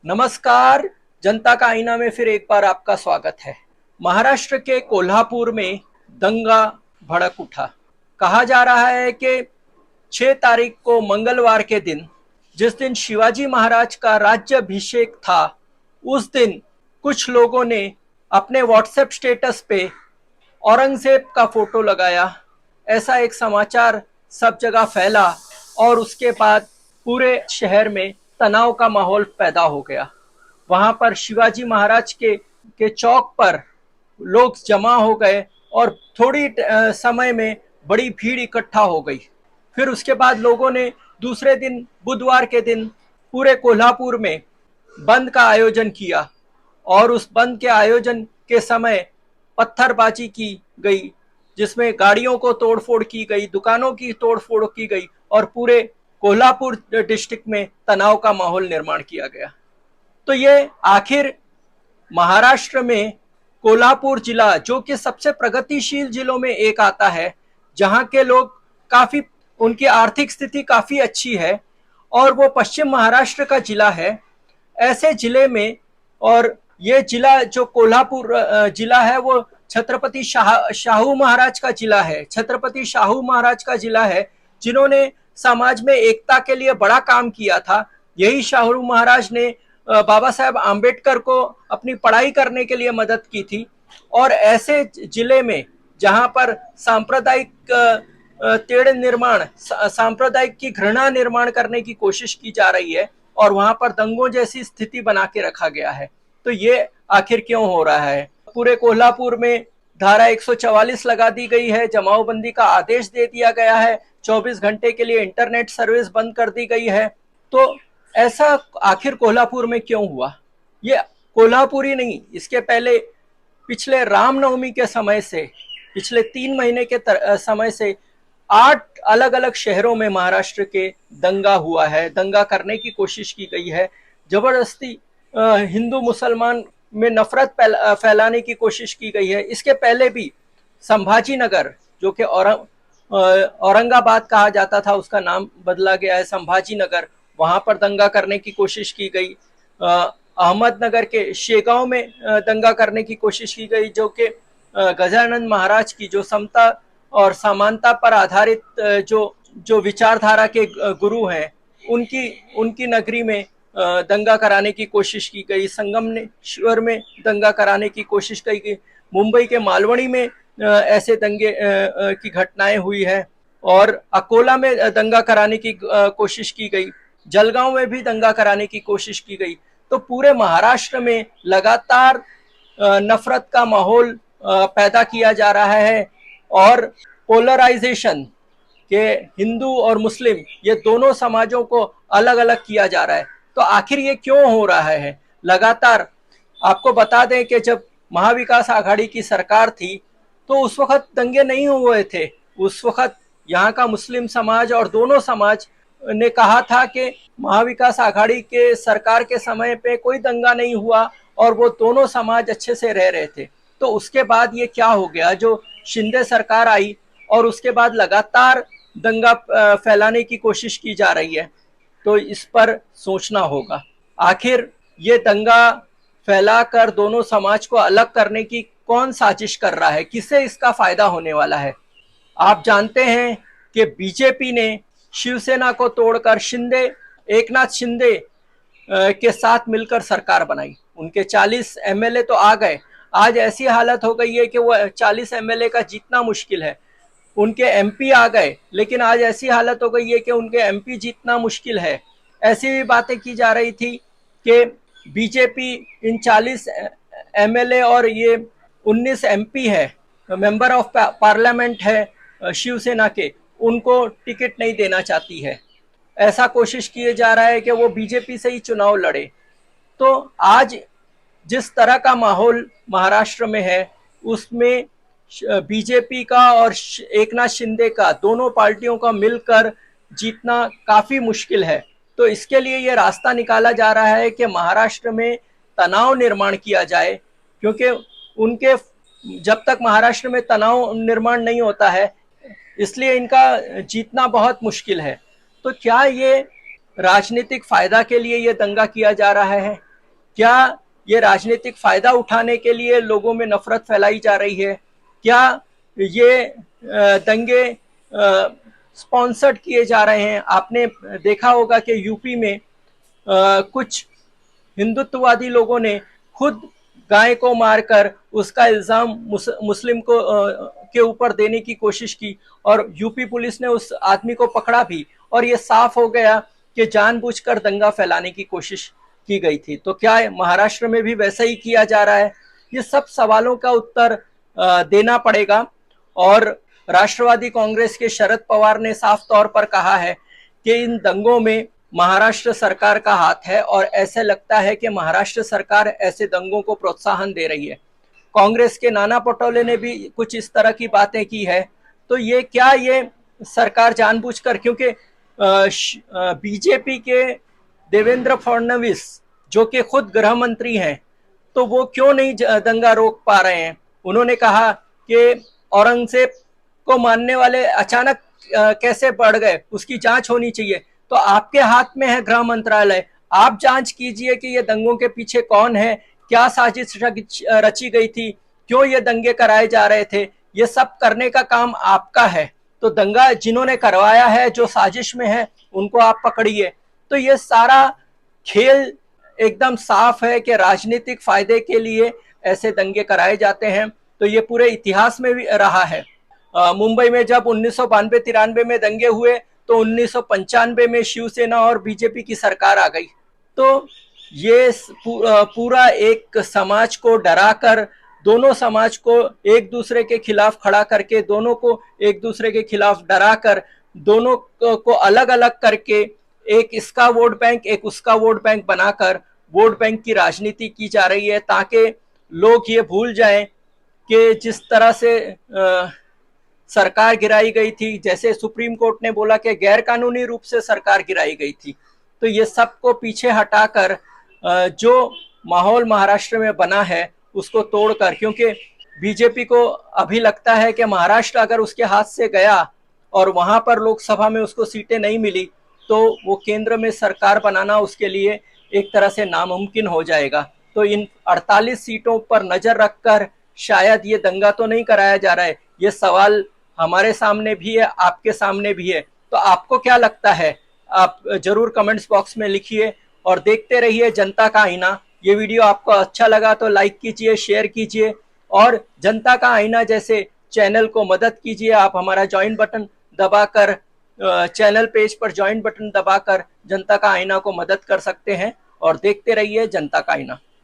नमस्कार। जनता का आईना में फिर एक बार आपका स्वागत है। महाराष्ट्र के कोल्हापुर में दंगा भड़क उठा। कहा जा रहा है कि 6 तारीख को मंगलवार के दिन, जिस दिन शिवाजी महाराज का राज्याभिषेक था, उस दिन कुछ लोगों ने अपने व्हाट्सएप स्टेटस पे औरंगजेब का फोटो लगाया। ऐसा एक समाचार सब जगह फैला और उसके बाद पूरे शहर में तनाव का माहौल पैदा हो गया। वहां पर शिवाजी महाराज के चौक पर लोग जमा हो गए और थोड़ी समय में बड़ी भीड़ इकट्ठा हो गई। फिर उसके बाद लोगों ने दूसरे दिन, बुधवार के दिन, पूरे कोल्हापुर में बंद का आयोजन किया और उस बंद के आयोजन के समय पत्थरबाजी की गई, जिसमें गाड़ियों को तोड़फोड़ की गई, दुकानों की तोड़फोड़ की गई और पूरे कोल्हापुर डिस्ट्रिक्ट में तनाव का माहौल निर्माण किया गया। तो ये आखिर महाराष्ट्र में कोल्हापुर जिला, जो कि सबसे प्रगतिशील जिलों में एक आता है, जहां के लोग काफी, उनकी आर्थिक स्थिति काफी अच्छी है और वो पश्चिम महाराष्ट्र का जिला है, ऐसे जिले में, और ये जिला जो कोल्हापुर जिला है वो छत्रपति शाहू महाराज का जिला है। छत्रपति शाहू महाराज का जिला है जिन्होंने समाज में एकता के लिए बड़ा काम किया था। यही शाहू महाराज ने बाबा साहेब आम्बेडकर को अपनी पढ़ाई करने के लिए मदद की थी। और ऐसे जिले में जहां पर सांप्रदायिक तेड़ निर्माण, सांप्रदायिक की घृणा निर्माण करने की कोशिश की जा रही है और वहां पर दंगों जैसी स्थिति बना के रखा गया है, तो ये आखिर क्यों हो रहा है? पूरे कोल्हापुर में धारा 144 लगा दी गई है, जमावबंदी का आदेश दे दिया गया है, 24 घंटे के लिए इंटरनेट सर्विस बंद कर दी गई है। तो ऐसा आखिर कोल्हापुर में क्यों हुआ? ये कोल्हापुर ही नहीं, इसके पहले पिछले रामनवमी के समय से, पिछले 3 महीने के समय से 8 अलग अलग शहरों में महाराष्ट्र के दंगा हुआ है, दंगा करने की कोशिश की गई है, जबरदस्ती हिंदू मुसलमान में नफरत फैलाने की कोशिश की गई है। इसके पहले भी संभाजी नगर, जो कि औरंगाबाद कहा जाता था, उसका नाम बदला गया है संभाजी नगर, वहां पर दंगा करने की कोशिश की गई। अहमदनगर के शेगांव में दंगा करने की कोशिश की गई, जो कि गजानन महाराज की, जो समता और समानता पर आधारित जो विचारधारा के गुरु हैं, उनकी नगरी में दंगा कराने की कोशिश की गई। संगमेश्वर में दंगा कराने की कोशिश की गई। मुंबई के मालवणी में ऐसे दंगे की घटनाएं हुई है और अकोला में दंगा कराने की कोशिश की गई। जलगांव में भी दंगा कराने की कोशिश की गई। तो पूरे महाराष्ट्र में लगातार नफरत का माहौल पैदा किया जा रहा है और पोलराइजेशन के हिंदू और मुस्लिम, ये दोनों समाजों को अलग अलग किया जा रहा है। तो आखिर ये क्यों हो रहा है? लगातार आपको बता दें कि जब महाविकास आघाड़ी की सरकार थी तो उस वक्त दंगे नहीं हुए थे। उस वक्त यहाँ का मुस्लिम समाज और दोनों समाज ने कहा था कि महाविकास आघाड़ी के सरकार के समय पे कोई दंगा नहीं हुआ और वो दोनों समाज अच्छे से रह रहे थे। तो उसके बाद ये क्या हो गया, जो शिंदे सरकार आई और उसके बाद लगातार दंगा फैलाने की कोशिश की जा रही है। तो इस पर सोचना होगा, आखिर ये दंगा फैलाकर दोनों समाज को अलग करने की कौन साजिश कर रहा है, किससे इसका फायदा होने वाला है? आप जानते हैं कि बीजेपी ने शिवसेना को तोड़कर एकनाथ शिंदे के साथ मिलकर सरकार बनाई। उनके 40 एमएलए तो आ गए। आज ऐसी हालत हो गई है कि वो 40 एमएलए का जीतना मुश्किल है। उनके एमपी आ गए, लेकिन आज ऐसी हालत हो गई है कि उनके एमपी जीतना मुश्किल है। ऐसी भी बातें की जा रही थी कि बीजेपी इन 40 एमएलए और ये 19 एमपी है, मेंबर ऑफ पार्लियामेंट है शिवसेना के, उनको टिकट नहीं देना चाहती है। ऐसा कोशिश किए जा रहा है कि वो बीजेपी से ही चुनाव लड़े। तो आज जिस तरह का माहौल महाराष्ट्र में है, उसमें बीजेपी का और एकनाथ शिंदे का, दोनों पार्टियों का मिलकर जीतना काफी मुश्किल है। तो इसके लिए ये रास्ता निकाला जा रहा है कि महाराष्ट्र में तनाव निर्माण किया जाए, क्योंकि उनके, जब तक महाराष्ट्र में तनाव निर्माण नहीं होता है, इसलिए इनका जीतना बहुत मुश्किल है। तो क्या ये राजनीतिक फायदा के लिए ये दंगा किया जा रहा है? क्या ये राजनीतिक फायदा उठाने के लिए लोगों में नफरत फैलाई जा रही है? क्या ये दंगे स्पॉन्सर्ड किए जा रहे हैं? आपने देखा होगा कि यूपी में कुछ हिंदुत्ववादी लोगों ने खुद गाय को मारकर उसका इल्जाम मुस्लिम को के ऊपर देने की कोशिश की और यूपी पुलिस ने उस आदमी को पकड़ा भी, और ये साफ हो गया कि जानबूझकर दंगा फैलाने की कोशिश की गई थी। तो क्या महाराष्ट्र में भी वैसा ही किया जा रहा है? ये सब सवालों का उत्तर देना पड़ेगा। और राष्ट्रवादी कांग्रेस के शरद पवार ने साफ तौर पर कहा है कि इन दंगों में महाराष्ट्र सरकार का हाथ है और ऐसे लगता है कि महाराष्ट्र सरकार ऐसे दंगों को प्रोत्साहन दे रही है। कांग्रेस के नाना पटोले ने भी कुछ इस तरह की बातें की है। तो ये क्या ये सरकार जानबूझकर, क्योंकि बीजेपी के देवेंद्र फडणवीस जो कि खुद गृह मंत्री हैं, तो वो क्यों नहीं दंगा रोक पा रहे हैं? उन्होंने कहा कि औरंगजेब को मानने वाले अचानक कैसे बढ़ गए, उसकी जांच होनी चाहिए। तो आपके हाथ में है गृह मंत्रालय, आप जांच कीजिए कि ये दंगों के पीछे कौन है, क्या साजिश रची गई थी, क्यों ये दंगे कराए जा रहे थे। ये सब करने का काम आपका है। तो दंगा जिन्होंने करवाया है, जो साजिश में है, उनको आप पकड़िए। तो ये सारा खेल एकदम साफ है कि राजनीतिक फायदे के लिए ऐसे दंगे कराए जाते हैं। तो ये पूरे इतिहास में भी रहा है। मुंबई में जब 1992-93 में दंगे हुए तो 1995 में शिवसेना और बीजेपी की सरकार आ गई। तो ये पूरा एक समाज को डराकर, दोनों समाज को एक दूसरे के खिलाफ खड़ा करके, दोनों को एक दूसरे के खिलाफ डराकर, दोनों को अलग अलग करके, एक इसका वोट बैंक एक उसका वोट बैंक बनाकर वोट बैंक की राजनीति की जा रही है, ताकि लोग ये भूल जाएं कि जिस तरह से सरकार गिराई गई थी, जैसे सुप्रीम कोर्ट ने बोला कि गैर कानूनी रूप से सरकार गिराई गई थी। तो ये सबको पीछे हटाकर जो माहौल महाराष्ट्र में बना है उसको तोड़कर, क्योंकि बीजेपी को अभी लगता है कि महाराष्ट्र अगर उसके हाथ से गया और वहां पर लोकसभा में उसको सीटें नहीं मिली तो वो केंद्र में सरकार बनाना उसके लिए एक तरह से नामुमकिन हो जाएगा। तो इन 48 सीटों पर नजर रखकर शायद ये दंगा तो नहीं कराया जा रहा है। ये सवाल हमारे सामने भी है, आपके सामने भी है। तो आपको क्या लगता है? आप जरूर कमेंट्स बॉक्स में लिखिए और देखते रहिए जनता का आईना। ये वीडियो आपको अच्छा लगा तो लाइक कीजिए, शेयर कीजिए और जनता का आईना जैसे चैनल को मदद कीजिए। आप हमारा ज्वाइन बटन दबाकर, चैनल पेज पर ज्वाइन बटन दबाकर जनता का आईना को मदद कर सकते हैं। और देखते रहिए जनता का आईना।